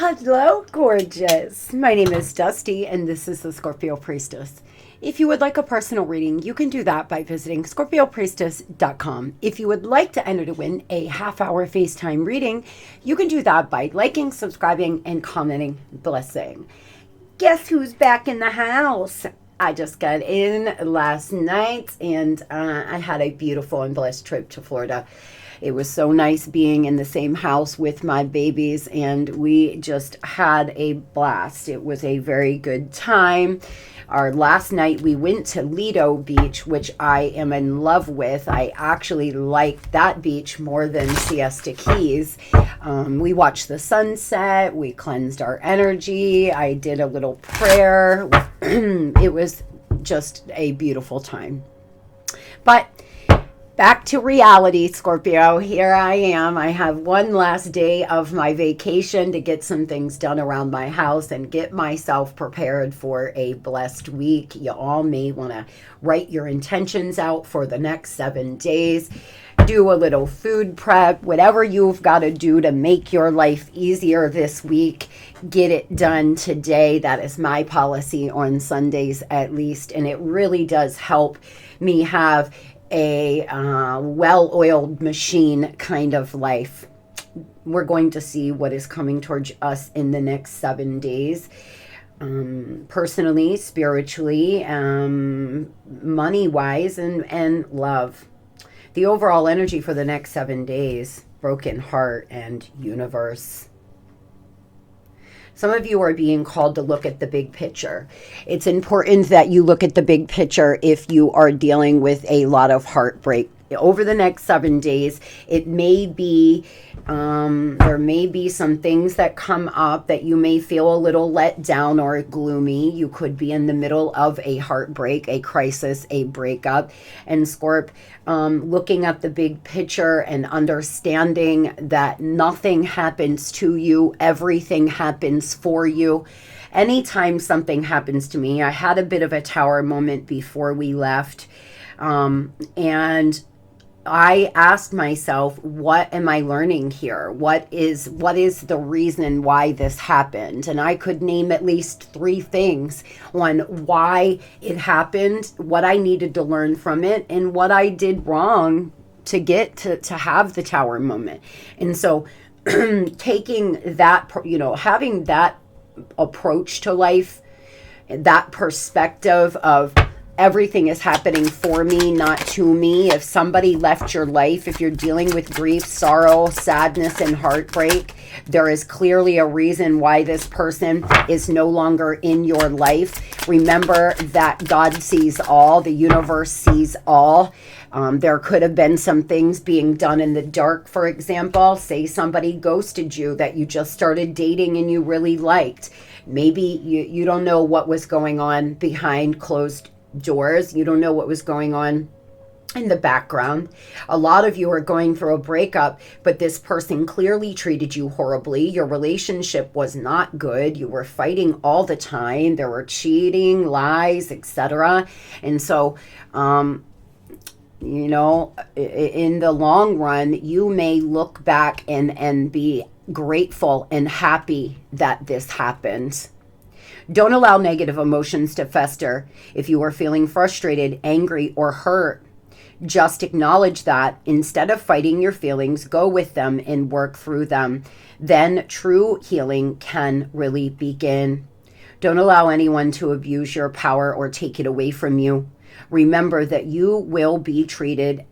Hello, gorgeous. My name is Dusty, and this is the Scorpio Priestess. If you would like a personal reading, you can do that by visiting scorpiopriestess.com. If you would like to enter to win a half-hour FaceTime reading, you can do that by liking, subscribing, and commenting. Blessing. Guess who's back in the house? I just got in last night, and I had a beautiful and blessed trip to Florida. It was so nice being in the same house with my babies, and we just had a blast. It was a very good time. Our last night we went to Lido Beach, which I am in love with. I actually like that beach more than Siesta Keys. We watched the sunset. We cleansed our energy. I did a little prayer. It was just a beautiful time. But back to reality, Scorpio. Here I am. I have one last day of my vacation to get some things done around my house and get myself prepared for a blessed week. You all may want to write your intentions out for the next 7 days. Do a little food prep, whatever you've got to do to make your life easier this week. Get it done today. That is my policy on Sundays at least. And it really does help me have a well-oiled machine kind of life. We're going to see what is coming towards us in the next 7 days. Personally, spiritually, money-wise, and love. The overall energy for the next 7 days, broken heart and universe. Some of you are being called to look at the big picture. It's important that you look at the big picture if you are dealing with a lot of heartbreak. Over the next 7 days, it may be, there may be some things that come up that you may feel a little let down or gloomy. You could be in the middle of a heartbreak, a crisis, a breakup. And Scorp, looking at the big picture and understanding that nothing happens to you, everything happens for you. Anytime something happens to me, I had a bit of a tower moment before we left. And I asked myself, what am I learning here? What is the reason why this happened? And I could name at least 3 things on why it happened, what I needed to learn from it, and what I did wrong to get to have the tower moment. And so taking that, having that approach to life, that perspective of everything is happening for me, not to me. If somebody left your life, if you're dealing with grief, sorrow, sadness, and heartbreak, there is clearly a reason why this person is no longer in your life. Remember that God sees all, the universe sees all. There could have been some things being done in the dark, for example. Say somebody ghosted you that you just started dating and you really liked. Maybe you don't know what was going on behind closed doors. You don't know what was going on in the background. A lot of you are going through a breakup, but this person clearly treated you horribly. Your relationship was not good. You were fighting all the time. There were cheating, lies, etc. And so, in the long run, you may look back and be grateful and happy that this happened. Don't allow negative emotions to fester. If you are feeling frustrated, angry, or hurt, just acknowledge that. Instead of fighting your feelings, go with them and work through them. Then true healing can really begin. Don't allow anyone to abuse your power or take it away from you. Remember that you will be treated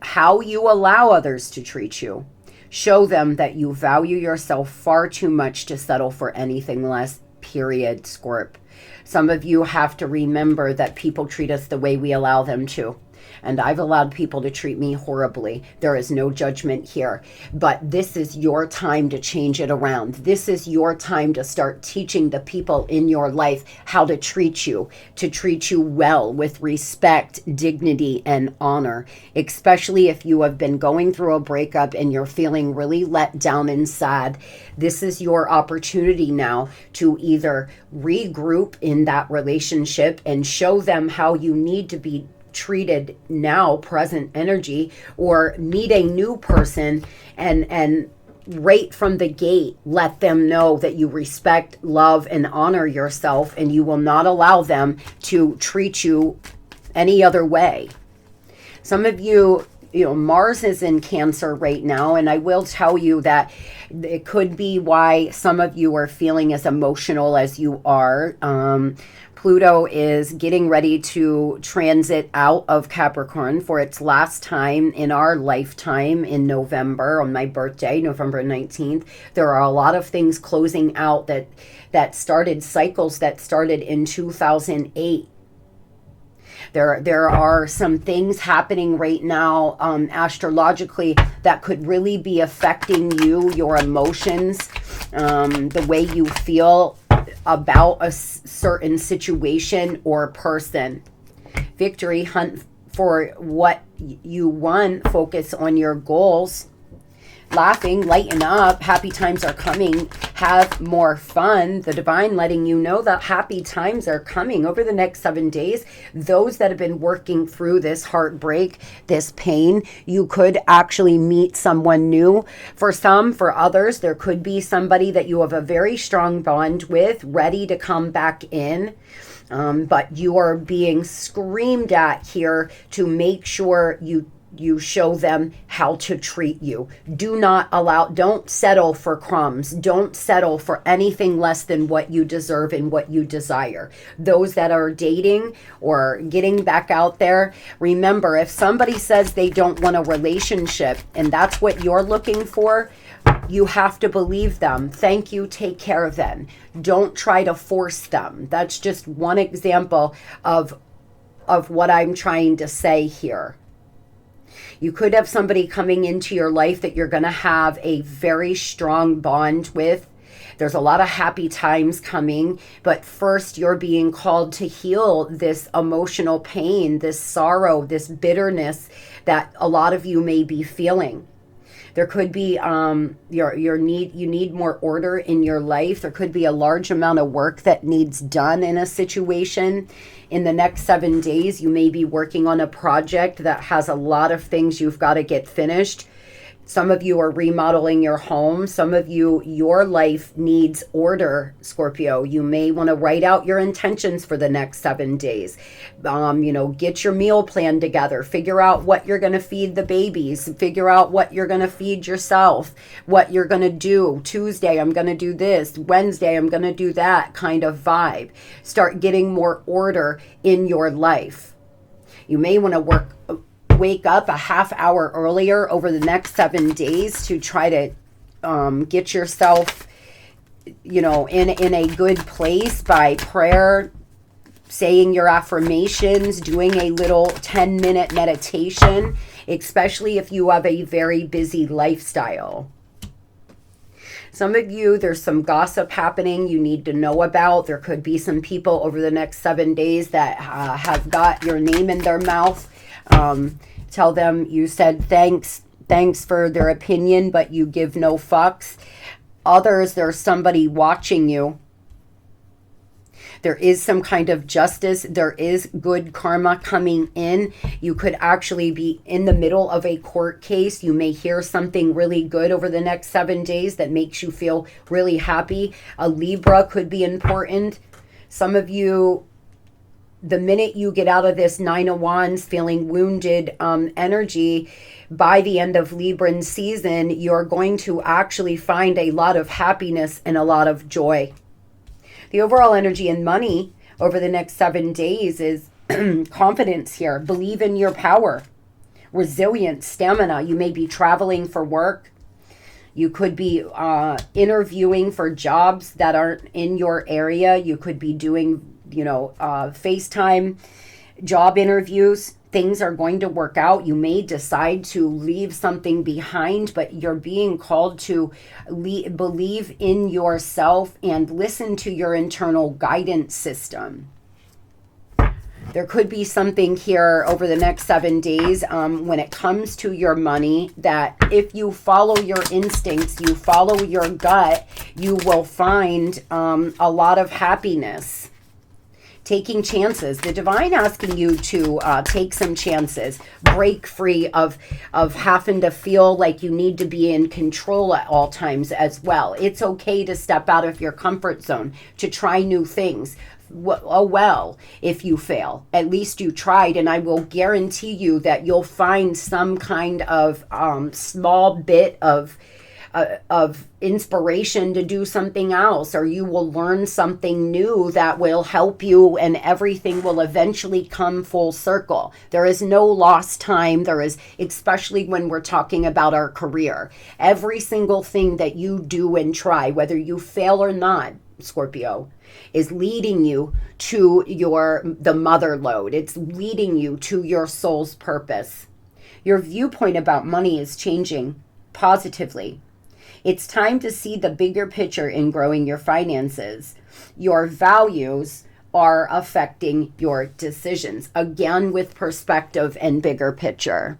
how you allow others to treat you. Show them that you value yourself far too much to settle for anything less. Period, Scorp. Some of you have to remember that people treat us the way we allow them to. And I've allowed people to treat me horribly. There is no judgment here. But this is your time to change it around. This is your time to start teaching the people in your life how to treat you well, with respect, dignity, and honor. Especially if you have been going through a breakup and you're feeling really let down and sad. This is your opportunity now to either regroup in that relationship and show them how you need to be treated now, present energy, or meet a new person and right from the gate, let them know that you respect, love, and honor yourself, and you will not allow them to treat you any other way. Some of you, Mars is in Cancer right now, and I will tell you that it could be why some of you are feeling as emotional as you are. Pluto is getting ready to transit out of Capricorn for its last time in our lifetime in November, on my birthday, November 19th. There are a lot of things closing out that started, cycles that started in 2008. There are some things happening right now astrologically that could really be affecting you, your emotions, the way you feel about a certain situation or person. Victory, hunt for what you want, focus on your goals. Laughing, lighten up, happy times are coming, have more fun. The divine letting you know that happy times are coming over the next 7 days. Those that have been working through this heartbreak, this pain, you could actually meet someone new. For some, for others, there could be somebody that you have a very strong bond with, ready to come back in. But you are being screamed at here to make sure you show them how to treat you. Don't settle for crumbs. Don't settle for anything less than what you deserve and what you desire. Those that are dating or getting back out there, remember, if somebody says they don't want a relationship and that's what you're looking for, you have to believe them. Thank you. Take care then. Don't try to force them. That's just one example of what I'm trying to say here. You could have somebody coming into your life that you're going to have a very strong bond with. There's a lot of happy times coming, but first you're being called to heal this emotional pain, this sorrow, this bitterness that a lot of you may be feeling. There could be you need more order in your life. There could be a large amount of work that needs done in a situation. In the next 7 days, you may be working on a project that has a lot of things you've got to get finished. Some of you are remodeling your home. Some of you, your life needs order, Scorpio. You may want to write out your intentions for the next 7 days. Get your meal plan together. Figure out what you're going to feed the babies. Figure out what you're going to feed yourself. What you're going to do. Tuesday, I'm going to do this. Wednesday, I'm going to do that kind of vibe. Start getting more order in your life. You may want to wake up a half hour earlier over the next 7 days to try to get yourself, in a good place by prayer, saying your affirmations, doing a little 10-minute meditation, especially if you have a very busy lifestyle. Some of you, there's some gossip happening you need to know about. There could be some people over the next 7 days that have got your name in their mouth. Tell them you said thanks for their opinion, but you give no fucks. Others, there's somebody watching you. There is some kind of justice. There is good karma coming in. You could actually be in the middle of a court case. You may hear something really good over the next 7 days that makes you feel really happy. A Libra could be important. Some of you, the minute you get out of this Nine of Wands feeling wounded energy, by the end of Libran season, you're going to actually find a lot of happiness and a lot of joy. The overall energy and money over the next 7 days is confidence here. Believe in your power, resilience, stamina. You may be traveling for work. You could be interviewing for jobs that aren't in your area. You could be doing FaceTime job interviews. Things are going to work out. You may decide to leave something behind, but you're being called to believe in yourself and listen to your internal guidance system. There could be something here over the next 7 days when it comes to your money that if you follow your instincts, you follow your gut, you will find a lot of happiness. taking chances. The divine asking you to take some chances, break free of having to feel like you need to be in control at all times as well. It's okay to step out of your comfort zone, to try new things. Oh well, if you fail, at least you tried, and I will guarantee you that you'll find some kind of small bit of inspiration to do something else, or you will learn something new that will help you, and everything will eventually come full circle. There is no lost time. There is, especially when we're talking about our career. Every single thing that you do and try, whether you fail or not, Scorpio, is leading you to the mother lode. It's leading you to your soul's purpose. Your viewpoint about money is changing positively. It's time to see the bigger picture in growing your finances. Your values are affecting your decisions. Again, with perspective and bigger picture.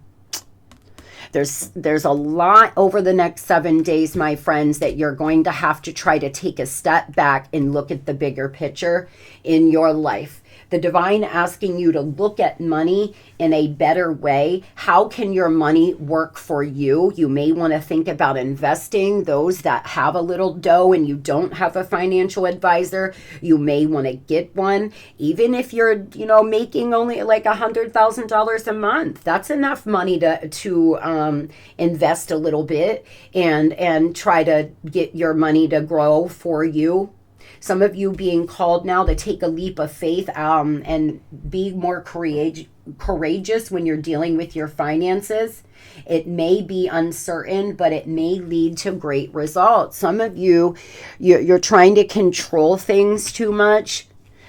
There's a lot over the next 7 days, my friends, that you're going to have to try to take a step back and look at the bigger picture in your life. The divine asking you to look at money in a better way. How can your money work for you? You may want to think about investing. Those that have a little dough and you don't have a financial advisor, you may want to get one. Even if you're, making only like $100,000 a month, that's enough money to invest a little bit and try to get your money to grow for you. Some of you being called now to take a leap of faith and be more courageous when you're dealing with your finances. It may be uncertain, but it may lead to great results. Some of you're trying to control things too much.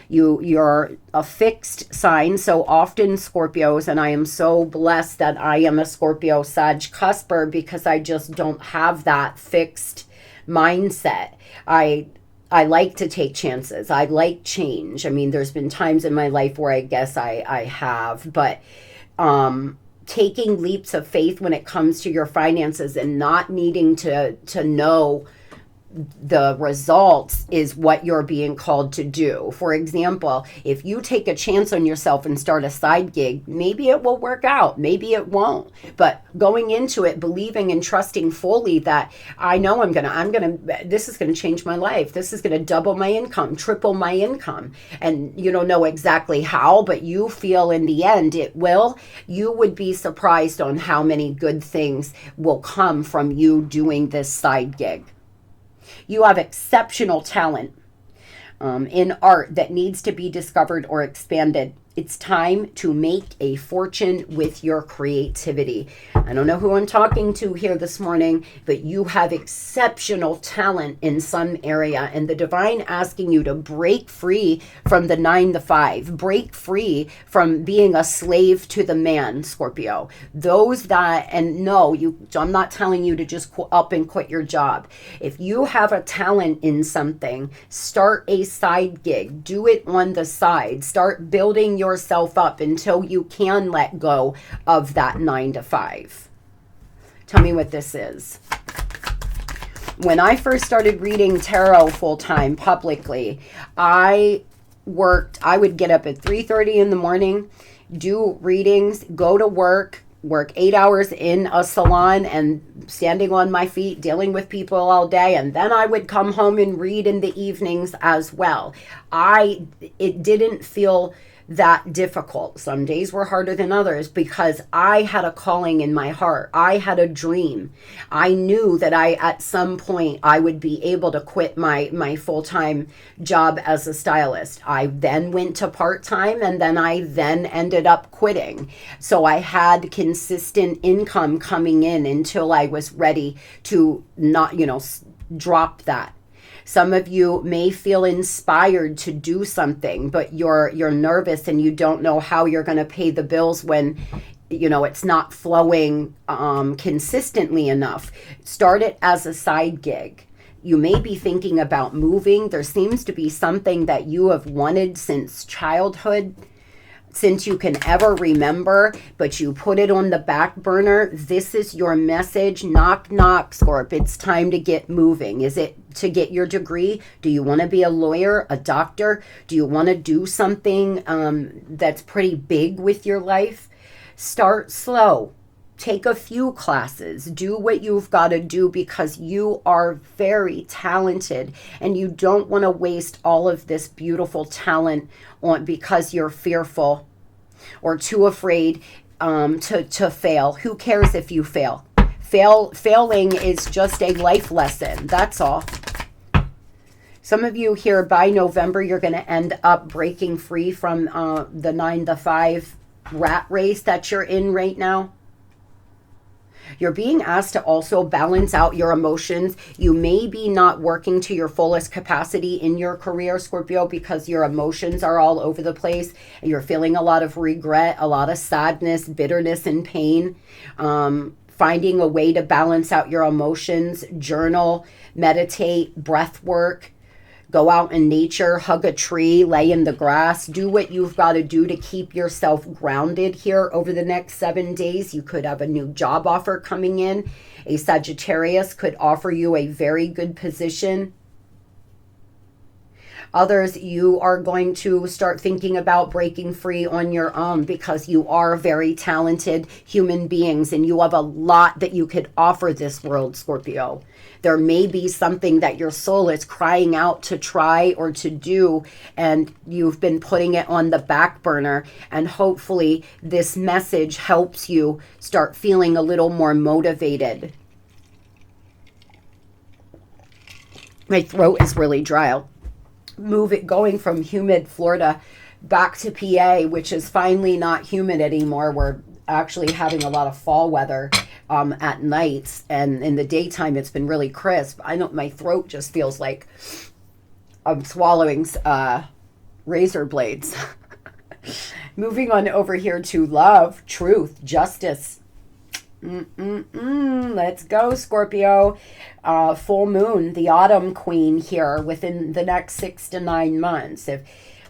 You're a fixed sign. So often Scorpios, and I am so blessed that I am a Scorpio Sag cusper, because I just don't have that fixed mindset. I like to take chances. I like change. I mean, there's been times in my life where I guess I have, but taking leaps of faith when it comes to your finances and not needing to know the results is what you're being called to do. For example, if you take a chance on yourself and start a side gig, maybe it will work out, maybe it won't. But going into it, believing and trusting fully that I know this is gonna change my life. This is gonna double my income, triple my income. And you don't know exactly how, but you feel in the end it will. You would be surprised on how many good things will come from you doing this side gig. You have exceptional talent in art that needs to be discovered or expanded. It's time to make a fortune with your creativity. I don't know who I'm talking to here this morning, but you have exceptional talent in some area, and the divine asking you to break free from the 9 to 5, break free from being a slave to the man, Scorpio. I'm not telling you to just up and quit your job. If you have a talent in something, start a side gig, do it on the side, start building yourself up until you can let go of that 9 to 5. Tell me what this is. When I first started reading tarot full time publicly, I would get up at 3:30 in the morning, do readings, go to work 8 hours in a salon and standing on my feet, dealing with people all day. And then I would come home and read in the evenings as well. It didn't feel that difficult. Some days were harder than others because I had a calling in my heart. I had a dream. I knew that at some point I would be able to quit my full-time job as a stylist. I then went to part-time, and then I ended up quitting. So I had consistent income coming in until I was ready to not, drop that. Some of you may feel inspired to do something, but you're nervous and you don't know how you're going to pay the bills when it's not flowing consistently enough. Start it as a side gig. You may be thinking about moving. There seems to be something that you have wanted since childhood since you can ever remember, but you put it on the back burner, this is your message. Knock, knock, Scorp. It's time to get moving. Is it to get your degree? Do you want to be a lawyer, a doctor? Do you want to do something that's pretty big with your life? Start slow. Take a few classes. Do what you've got to do, because you are very talented and you don't want to waste all of this beautiful talent on because you're fearful or too afraid to fail. Who cares if you fail? Failing is just a life lesson. That's all. Some of you here, by November, you're going to end up breaking free from the 9 to 5 rat race that you're in right now. You're being asked to also balance out your emotions. You may be not working to your fullest capacity in your career, Scorpio, because your emotions are all over the place. You're feeling a lot of regret, a lot of sadness, bitterness, and pain. Finding a way to balance out your emotions, journal, meditate, breath work. Go out in nature, hug a tree, lay in the grass. Do what you've got to do to keep yourself grounded here over the next 7 days. You could have a new job offer coming in. A Sagittarius could offer you a very good position. Others, you are going to start thinking about breaking free on your own, because you are very talented human beings and you have a lot that you could offer this world, Scorpio. There may be something that your soul is crying out to try or to do, and you've been putting it on the back burner. And hopefully this message helps you start feeling a little more motivated. My throat is really dry. Going from humid Florida back to PA, which is finally not humid anymore. We're actually having a lot of fall weather at nights, and in the daytime it's been really crisp. I know my throat just feels like I'm swallowing razor blades. Moving on over here to love, truth, justice. Let's go, Scorpio. Full moon, the autumn queen here within the next 6 to 9 months. If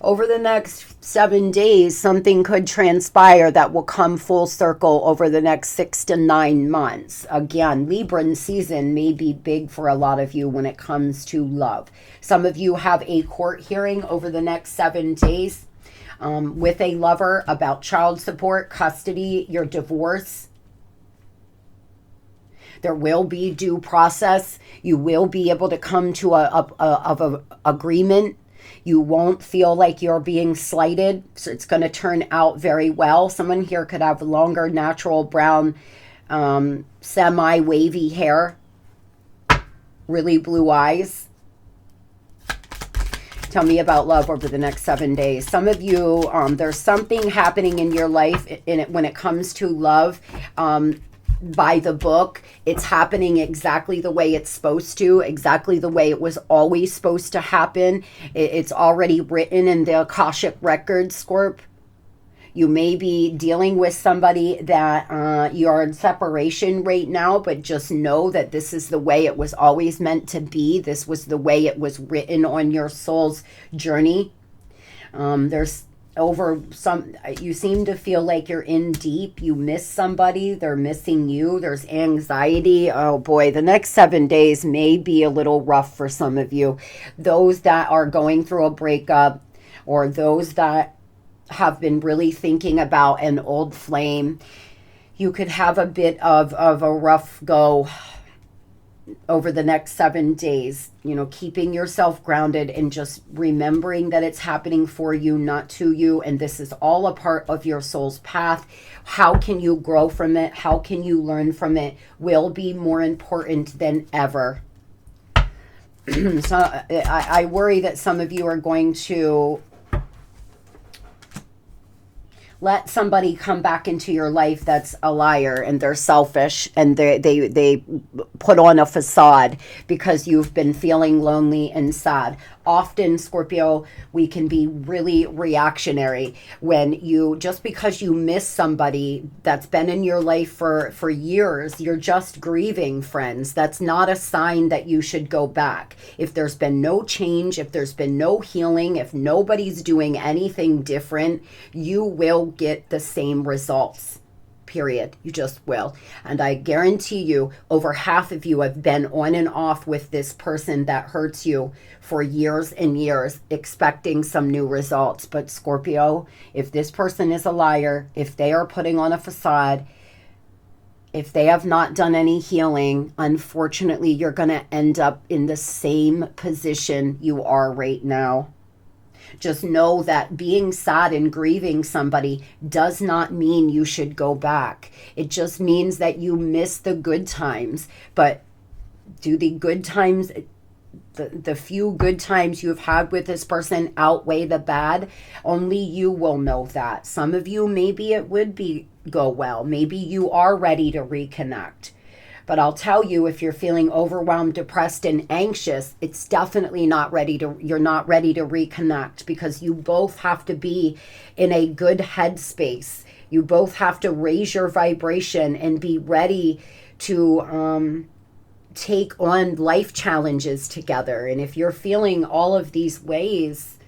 over the next 7 days, something could transpire that will come full circle over the next 6 to 9 months. Again, Libran season may be big for a lot of you when it comes to love. Some of you have a court hearing over the next 7 days with a lover about child support, custody, your divorce. There will be due process. You will be able to come to a agreement. You won't feel like you're being slighted. So it's going to turn out very well. Someone here could have longer, natural brown, semi-wavy hair. Really blue eyes. Tell me about love over the next 7 days. Some of you, there's something happening in your life when it comes to love. By the book, it's happening exactly the way it's supposed to, exactly the way it was always supposed to happen. It's already written in the Akashic records, Scorp. You may be dealing with somebody that you're in separation right now, but just know that this is the way it was always meant to be. This was the way it was written on your soul's journey. You seem to feel like you're in deep. You miss somebody. They're missing you. There's anxiety. Oh boy, the next 7 days may be a little rough for some of you. Those that are going through a breakup, or those that have been really thinking about an old flame, you could have a bit of a rough go over the next 7 days, keeping yourself grounded and just remembering that it's happening for you, not to you. And this is all a part of your soul's path. How can you grow from it? How can you learn from it? Will be more important than ever. So I worry that some of you are going to let somebody come back into your life that's a liar, and they're selfish, and they put on a facade because you've been feeling lonely and sad. Often, Scorpio, we can be really reactionary when just because you miss somebody that's been in your life for years, you're just grieving, friends. That's not a sign that you should go back. If there's been no change, if there's been no healing, if nobody's doing anything different, you will get the same results. Period. You just will. And I guarantee you, over half of you have been on and off with this person that hurts you for years and years, expecting some new results. But Scorpio, if this person is a liar, if they are putting on a facade, if they have not done any healing, unfortunately, you're going to end up in the same position you are right now. Just know that being sad and grieving somebody does not mean you should go back. It just means that you miss the good times. But do the good times, the few good times you've had with this person outweigh the bad? Only you will know that. Some of you, maybe it would go well. Maybe you are ready to reconnect. But I'll tell you, if you're feeling overwhelmed, depressed, and anxious, it's definitely you're not ready to reconnect, because you both have to be in a good headspace. You both have to raise your vibration and be ready to take on life challenges together. And if you're feeling all of these ways,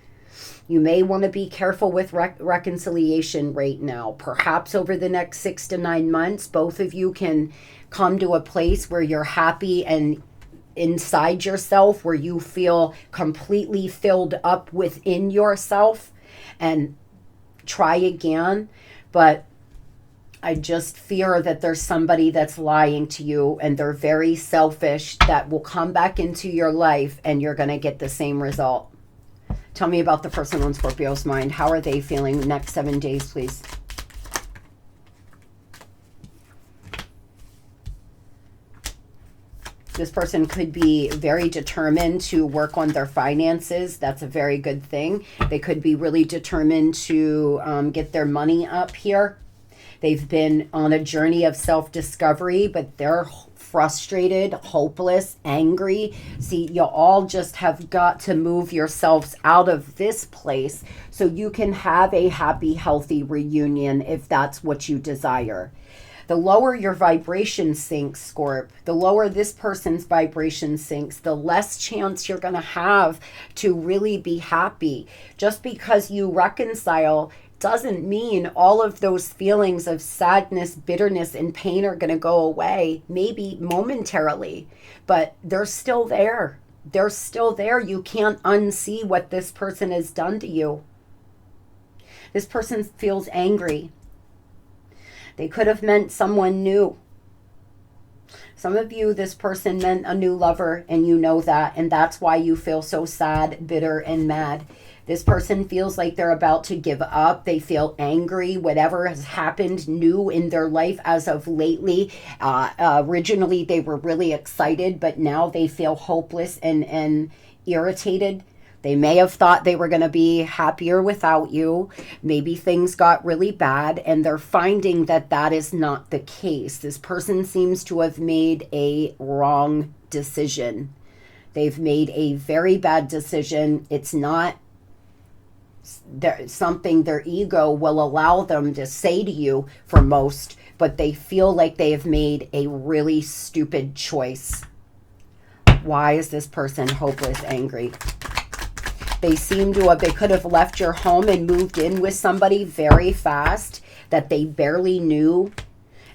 you may want to be careful with reconciliation right now. Perhaps over the next 6 to 9 months, both of you can come to a place where you're happy and inside yourself, where you feel completely filled up within yourself, and try again. But I just fear that there's somebody that's lying to you, and they're very selfish, that will come back into your life and you're going to get the same result. Tell me about the person on Scorpio's mind. How are they feeling next 7 days, please? This person could be very determined to work on their finances. That's a very good thing. They could be really determined to get their money up here. They've been on a journey of self-discovery, but they're frustrated, hopeless, angry. See, you all just have got to move yourselves out of this place so you can have a happy, healthy reunion if that's what you desire. The lower your vibration sinks, Scorp, the lower this person's vibration sinks, the less chance you're going to have to really be happy. Just because you reconcile doesn't mean all of those feelings of sadness, bitterness, and pain are going to go away, maybe momentarily, but they're still there. They're still there. You can't unsee what this person has done to you. This person feels angry. They could have meant someone new. Some of you, this person meant a new lover, and you know that, and that's why you feel so sad, bitter, and mad. This person feels like they're about to give up. They feel angry. Whatever has happened new in their life as of lately. Originally, they were really excited, but now they feel hopeless and irritated. They may have thought they were going to be happier without you. Maybe things got really bad, and they're finding that that is not the case. This person seems to have made a wrong decision. They've made a very bad decision. It's not something their ego will allow them to say to you for most, but they feel like they have made a really stupid choice. Why is this person hopeless, angry? They could have left your home and moved in with somebody very fast that they barely knew,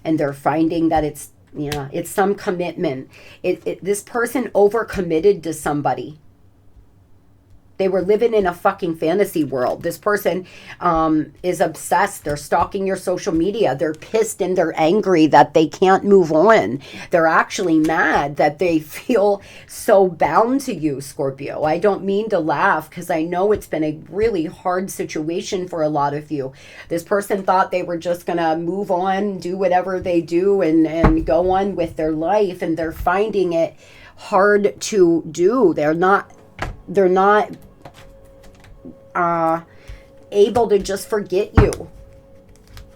and they're finding that it's some commitment. This person overcommitted to somebody. They were living in a fucking fantasy world. This person is obsessed. They're stalking your social media. They're pissed and they're angry that they can't move on. They're actually mad that they feel so bound to you, Scorpio. I don't mean to laugh because I know it's been a really hard situation for a lot of you. This person thought they were just going to move on, do whatever they do, and go on with their life, and they're finding it hard to do. They're not able to just forget you.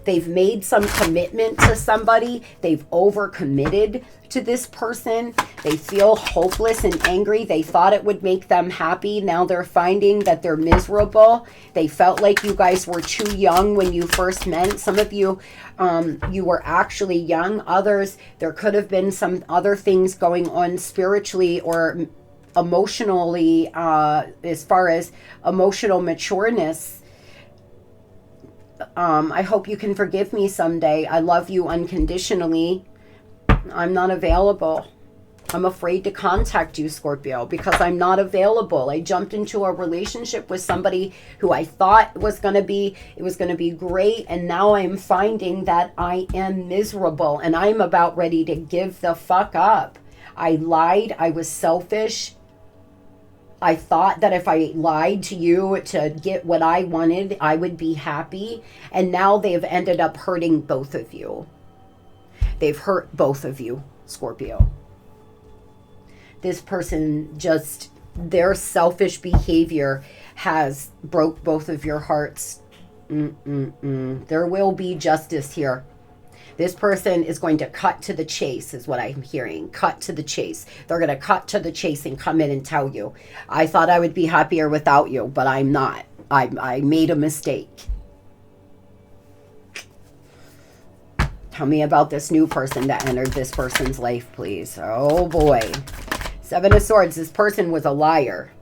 They've made some commitment to somebody. They've overcommitted to this person. They feel hopeless and angry. They thought it would make them happy. Now they're finding that they're miserable. They felt like you guys were too young when you first met. Some of you, you were actually young. Others, there could have been some other things going on spiritually or emotionally, as far as emotional matureness. I hope you can forgive me someday. I love you unconditionally. I'm not available. I'm afraid to contact you, Scorpio, because I'm not available. I jumped into a relationship with somebody who I thought it was going to be great, and now I'm finding that I am miserable, and I'm about ready to give the fuck up. I lied. I was selfish. I thought that if I lied to you to get what I wanted, I would be happy. And now they've ended up hurting both of you. They've hurt both of you, Scorpio. This person just, their selfish behavior has broke both of your hearts. There will be justice here. This person is going to cut to the chase, is what I'm hearing. Cut to the chase. They're going to cut to the chase and come in and tell you, I thought I would be happier without you, but I'm not. I made a mistake. Tell me about this new person that entered this person's life, please. Oh, boy. Seven of Swords. This person was a liar.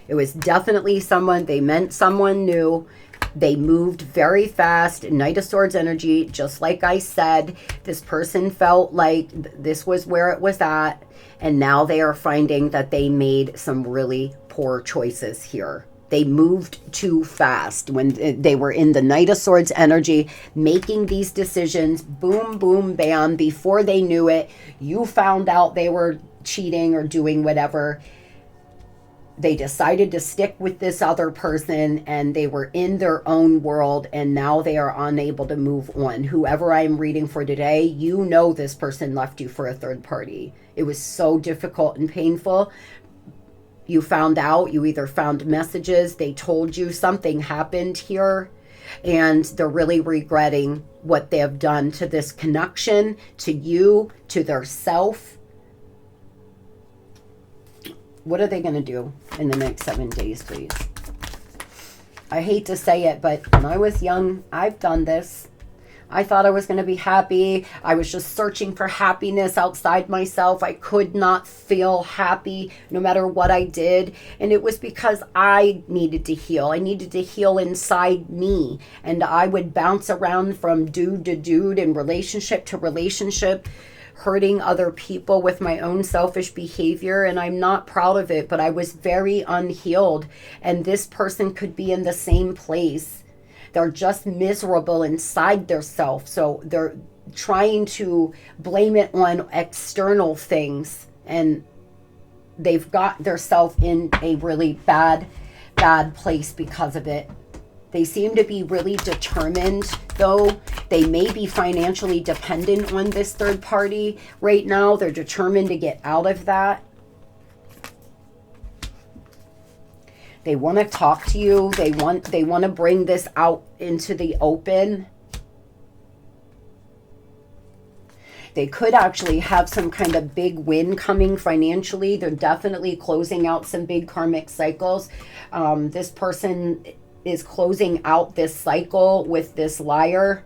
It was definitely someone, they meant someone new. They moved very fast. Knight of Swords energy, just like I said. This person felt like this was where it was at. And now they are finding that they made some really poor choices here. They moved too fast when they were in the Knight of Swords energy, making these decisions. Boom, boom, bam. Before they knew it, you found out they were cheating or doing whatever. They decided to stick with this other person, and they were in their own world, and now they are unable to move on. Whoever I'm reading for today, you know this person left you for a third party. It was so difficult and painful. You found out, you either found messages, they told you something happened here, and they're really regretting what they have done to this connection, to you, to their self. What are they going to do in the next 7 days, please? I hate to say it, but when I was young, I've done this. I thought I was going to be happy. I was just searching for happiness outside myself. I could not feel happy no matter what I did. And it was because I needed to heal. I needed to heal inside me. And I would bounce around from dude to dude and relationship to relationship, hurting other people with my own selfish behavior, and I'm not proud of it, but I was very unhealed, and this person could be in the same place. They're just miserable inside their self, so they're trying to blame it on external things, and they've got their self in a really bad place because of it. They seem to be really determined, though. They may be financially dependent on this third party right now. They're determined to get out of that. They want to talk to you. They want to bring this out into the open. They could actually have some kind of big win coming financially. They're definitely closing out some big karmic cycles. This person is closing out this cycle with this liar,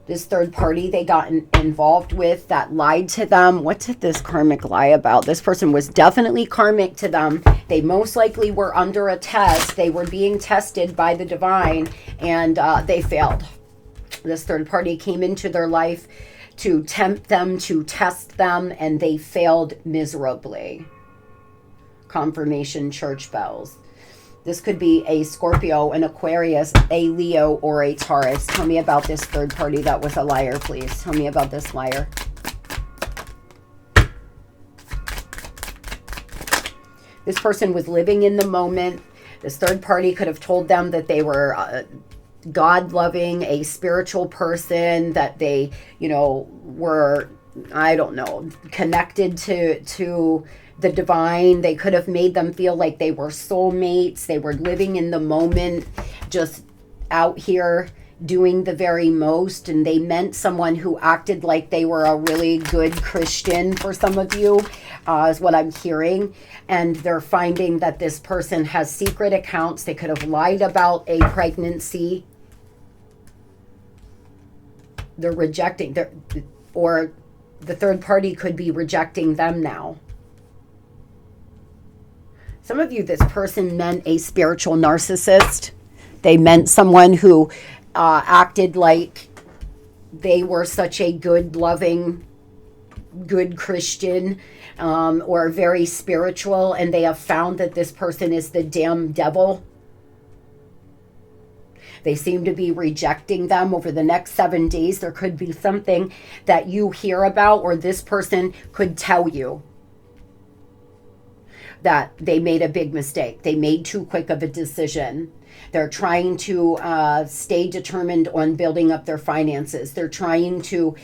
this third party they got involved with that lied to them. What did this karmic lie about? This person was definitely karmic to them. They most likely were under a test. They were being tested by the divine, and they failed. This third party came into their life to tempt them, to test them, and they failed miserably. Confirmation church bells. This could be a Scorpio, an Aquarius, a Leo, or a Taurus. Tell me about this third party that was a liar, please. Tell me about this liar. This person was living in the moment. This third party could have told them that they were God-loving, a spiritual person, that they, were, I don't know, connected to the divine. They could have made them feel like they were soulmates. They were living in the moment, just out here doing the very most, and they meant someone who acted like they were a really good Christian for some of you, is what I'm hearing. And they're finding that this person has secret accounts. They could have lied about a pregnancy. They're rejecting, or the third party could be rejecting them now. Some of you, this person meant a spiritual narcissist. They meant someone who acted like they were such a good, loving, good Christian, or very spiritual, and they have found that this person is the damn devil. They seem to be rejecting them. Over the next 7 days, there could be something that you hear about, or this person could tell you that they made a big mistake. They made too quick of a decision. They're trying to stay determined on building up their finances. They're trying to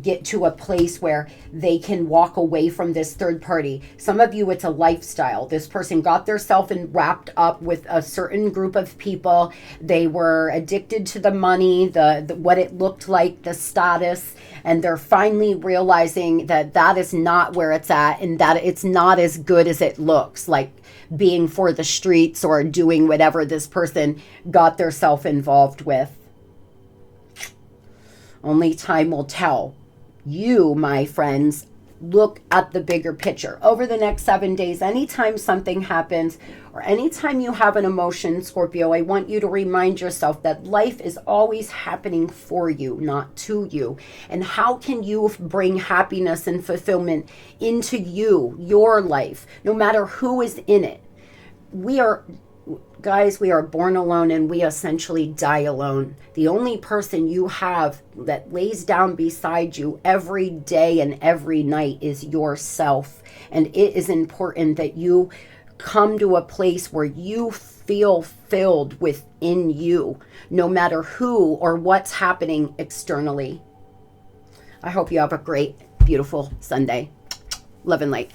get to a place where they can walk away from this third party. Some of you, it's a lifestyle. This person got themselves wrapped up with a certain group of people. They were addicted to the money, the what it looked like, the status, and they're finally realizing that that is not where it's at, and that it's not as good as it looks like, being for the streets or doing whatever this person got themselves involved with. Only time will tell. You, my friends, look at the bigger picture. Over the next 7 days, anytime something happens or anytime you have an emotion, Scorpio, I want you to remind yourself that life is always happening for you, not to you. And how can you bring happiness and fulfillment into you, your life, no matter who is in it? Guys, we are born alone, and we essentially die alone. The only person you have that lays down beside you every day and every night is yourself. And it is important that you come to a place where you feel filled within you, no matter who or what's happening externally. I hope you have a great, beautiful Sunday. Love and light.